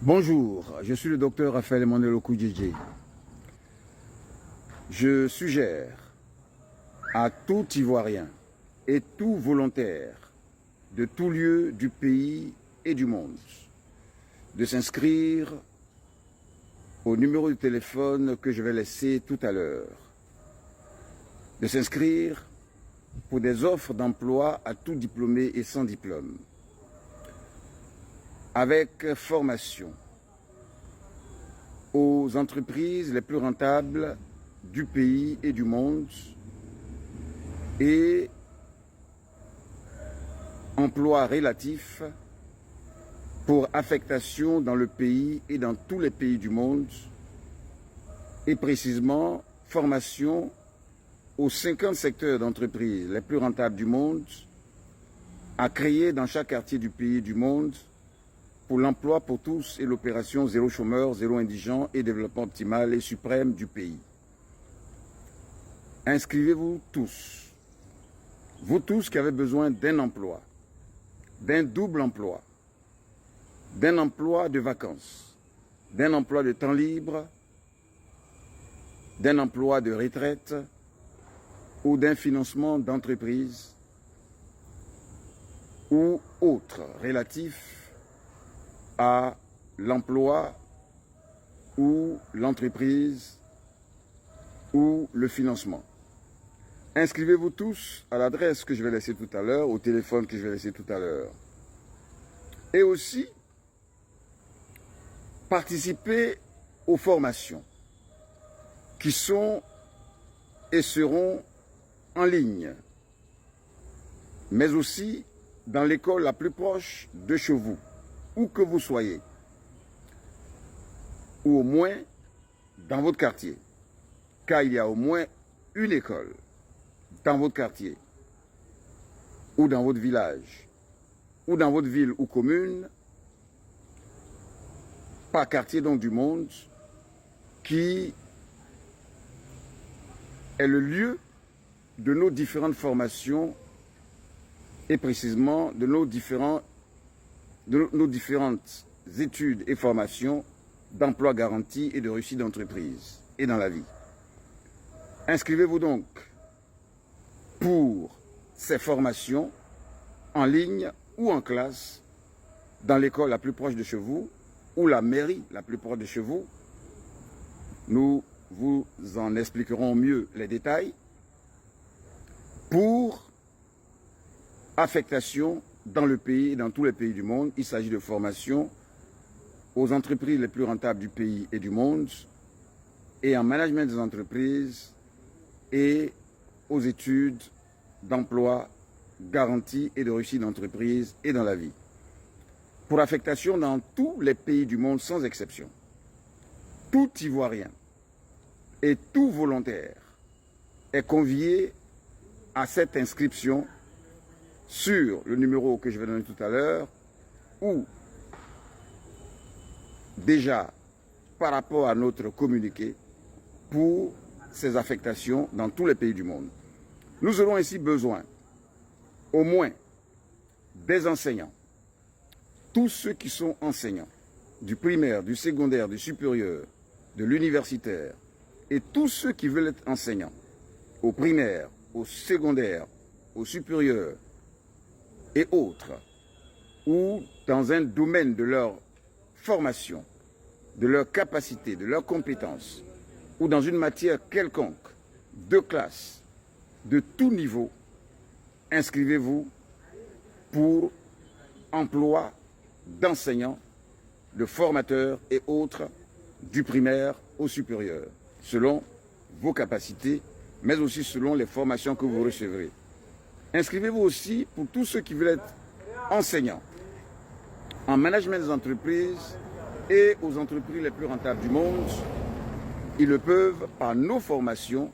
Bonjour, je suis le docteur Raphaël Emmanuel Okudjedje. Je suggère à tout Ivoirien et tout volontaire de tout lieu du pays et du monde de s'inscrire au numéro de téléphone que je vais laisser tout à l'heure, de s'inscrire pour des offres d'emploi à tout diplômé et sans diplôme, avec formation aux entreprises les plus rentables du pays et du monde et emploi relatif pour affectation dans le pays et dans tous les pays du monde et précisément formation aux 50 secteurs d'entreprises les plus rentables du monde à créer dans chaque quartier du pays et du monde pour l'emploi pour tous et l'opération zéro chômeur, zéro indigent et développement optimal et suprême du pays. Inscrivez-vous tous, vous tous qui avez besoin d'un emploi, d'un double emploi, d'un emploi de vacances, d'un emploi de temps libre, d'un emploi de retraite ou d'un financement d'entreprise ou autre relatif à l'emploi ou l'entreprise ou le financement. Inscrivez-vous tous à l'adresse que je vais laisser tout à l'heure, au téléphone que je vais laisser tout à l'heure. Et aussi, participez aux formations qui sont et seront en ligne, mais aussi dans l'école la plus proche de chez vous, où que vous soyez, ou au moins dans votre quartier, car il y a au moins une école dans votre quartier, ou dans votre village, ou dans votre ville ou commune, par quartier donc du monde, qui est le lieu de nos différentes formations et précisément de nos différentes études et formations d'emploi garanti et de réussite d'entreprise et dans la vie. Inscrivez-vous donc pour ces formations en ligne ou en classe dans l'école la plus proche de chez vous ou la mairie la plus proche de chez vous. Nous vous en expliquerons mieux les détails pour affectation dans le pays et dans tous les pays du monde. Il s'agit de formation aux entreprises les plus rentables du pays et du monde et en management des entreprises et aux études d'emploi garantie et de réussite d'entreprise et dans la vie. Pour affectation dans tous les pays du monde sans exception. Tout Ivoirien et tout volontaire est convié à cette inscription sur le numéro que je vais donner tout à l'heure ou déjà par rapport à notre communiqué pour ces affectations dans tous les pays du monde. Nous aurons ainsi besoin au moins des enseignants, tous ceux qui sont enseignants, du primaire, du secondaire, du supérieur, de l'universitaire, et tous ceux qui veulent être enseignants, au primaire, au secondaire, au supérieur et autres, ou dans un domaine de leur formation, de leur capacité, de leurs compétences, ou dans une matière quelconque, de classe, de tout niveau, inscrivez-vous pour emploi d'enseignants, de formateurs et autres du primaire au supérieur, selon vos capacités, mais aussi selon les formations que vous recevrez. Inscrivez-vous aussi pour tous ceux qui veulent être enseignants en management des entreprises et aux entreprises les plus rentables du monde. Ils le peuvent par nos formations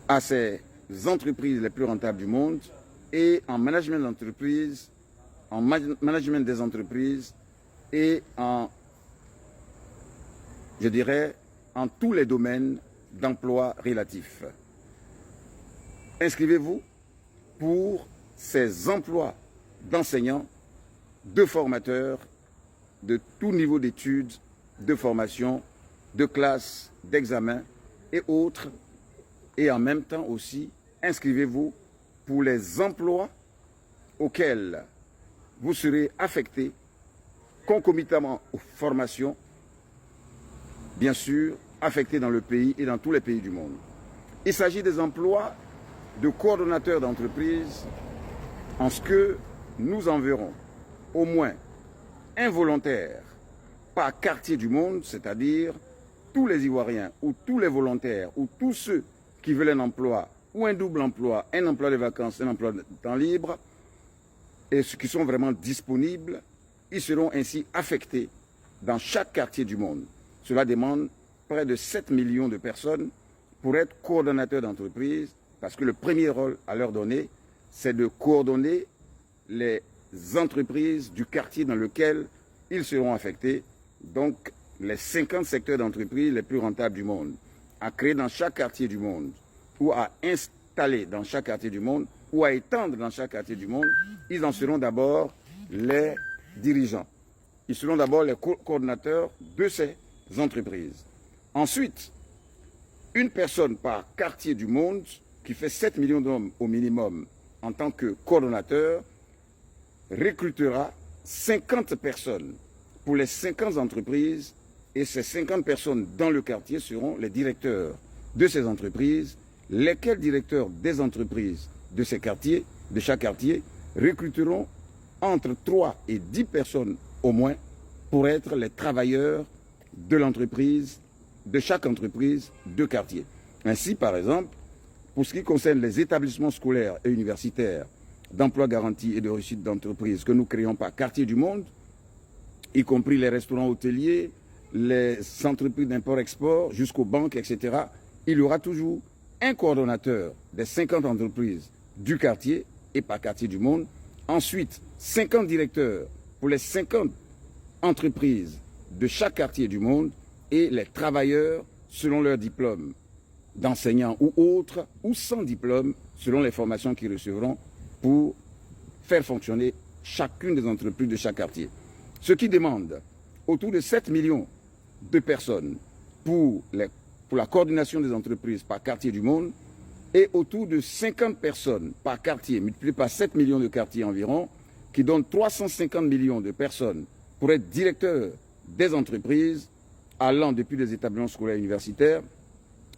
à ces entreprises les plus rentables du monde et en management d'entreprise, en management des entreprises et en, je dirais, en tous les domaines d'emploi relatifs. Inscrivez-vous pour ces emplois d'enseignants, de formateurs de tout niveau d'études, de formation, de classe, d'examen et autres. Et en même temps aussi, inscrivez-vous pour les emplois auxquels vous serez affectés concomitamment aux formations, bien sûr, affectés dans le pays et dans tous les pays du monde. Il s'agit des emplois de coordonnateurs d'entreprise en ce que nous enverrons au moins un volontaire par quartier du monde, c'est-à-dire tous les Ivoiriens ou tous les volontaires ou tous ceux qui veulent un emploi ou un double emploi, un emploi de vacances, un emploi de temps libre, et ceux qui sont vraiment disponibles, ils seront ainsi affectés dans chaque quartier du monde. Cela demande près de 7 millions de personnes pour être coordonnateurs d'entreprise, parce que le premier rôle à leur donner, c'est de coordonner les entreprises du quartier dans lequel ils seront affectés, donc les 50 secteurs d'entreprise les plus rentables du monde, à créer dans chaque quartier du monde, ou à installer dans chaque quartier du monde, ou à étendre dans chaque quartier du monde. Ils en seront d'abord les dirigeants. Ils seront d'abord les coordonnateurs de ces entreprises. Ensuite, une personne par quartier du monde qui fait 7 millions d'hommes au minimum en tant que coordonnateur recrutera 50 personnes pour les 50 entreprises, et ces 50 personnes dans le quartier seront les directeurs de ces entreprises, lesquels directeurs des entreprises de ces quartiers, de chaque quartier, recruteront entre 3 et 10 personnes au moins pour être les travailleurs de l'entreprise, de chaque entreprise de quartier. Ainsi, par exemple, pour ce qui concerne les établissements scolaires et universitaires d'emploi garanti et de réussite d'entreprise que nous créons par quartier du monde, y compris les restaurants hôteliers, les entreprises d'import-export, jusqu'aux banques, etc., il y aura toujours un coordonnateur des 50 entreprises du quartier et par quartier du monde. Ensuite, 50 directeurs pour les 50 entreprises de chaque quartier du monde et les travailleurs selon leur diplôme d'enseignants ou autres, ou sans diplôme, selon les formations qu'ils recevront pour faire fonctionner chacune des entreprises de chaque quartier. Ce qui demande autour de 7 millions de personnes pour la coordination des entreprises par quartier du monde et autour de 50 personnes par quartier, multiplié par 7 millions de quartiers environ, qui donnent 350 millions de personnes pour être directeurs des entreprises, allant depuis les établissements scolaires et universitaires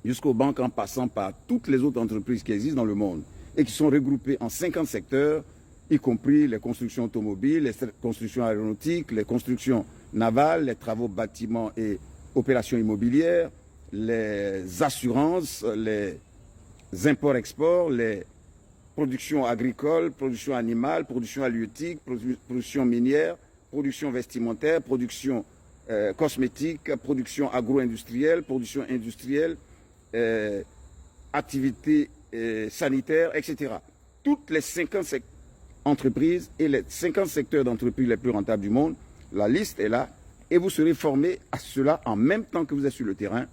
jusqu'aux banques, en passant par toutes les autres entreprises qui existent dans le monde et qui sont regroupées en 50 secteurs, y compris les constructions automobiles, les constructions aéronautiques, les constructions navales, les travaux bâtiments et opérations immobilières, les assurances, les imports-exports, les productions agricoles, production animale, production halieutique, production minière, production vestimentaire, production cosmétique, production agro-industrielle, production industrielle, activités sanitaires, etc. Toutes les 50 entreprises et les 50 secteurs d'entreprises les plus rentables du monde, la liste est là, et vous serez formés à cela en même temps que vous êtes sur le terrain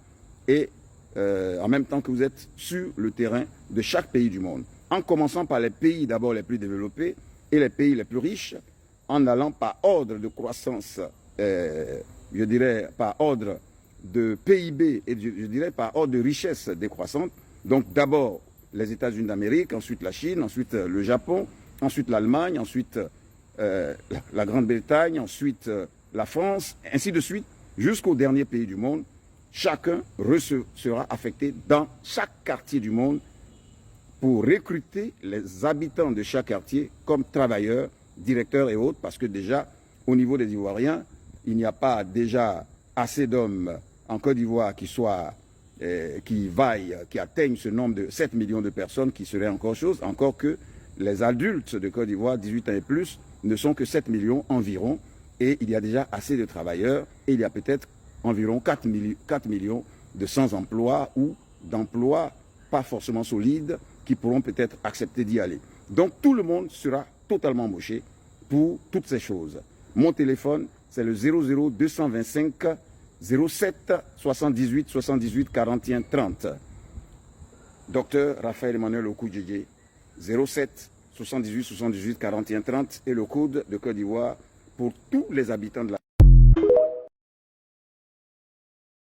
et en même temps que vous êtes sur le terrain de chaque pays du monde. En commençant par les pays d'abord les plus développés et les pays les plus riches, en allant par ordre de croissance, je dirais par ordre de PIB et je dirais par ordre de richesse décroissante. Donc d'abord les États-Unis d'Amérique, ensuite la Chine, ensuite le Japon, ensuite l'Allemagne, ensuite la Grande-Bretagne, ensuite la France, ainsi de suite, jusqu'au dernier pays du monde. Chacun sera affecté dans chaque quartier du monde pour recruter les habitants de chaque quartier comme travailleurs, directeurs et autres, parce que déjà, au niveau des Ivoiriens, il n'y a pas déjà assez d'hommes en Côte d'Ivoire qui atteignent ce nombre de 7 millions de personnes, qui serait encore chose, encore que les adultes de Côte d'Ivoire, 18 ans et plus, ne sont que 7 millions environ, et il y a déjà assez de travailleurs, et il y a peut-être environ 4 millions de sans-emploi ou d'emplois pas forcément solides qui pourront peut-être accepter d'y aller. Donc tout le monde sera totalement embauché pour toutes ces choses. Mon téléphone, c'est le 00 225 07 78 78 41 30. Docteur Raphaël Emmanuel Okoudjidje, 07 78 78 41 30 et le code de Côte d'Ivoire pour tous les habitants de la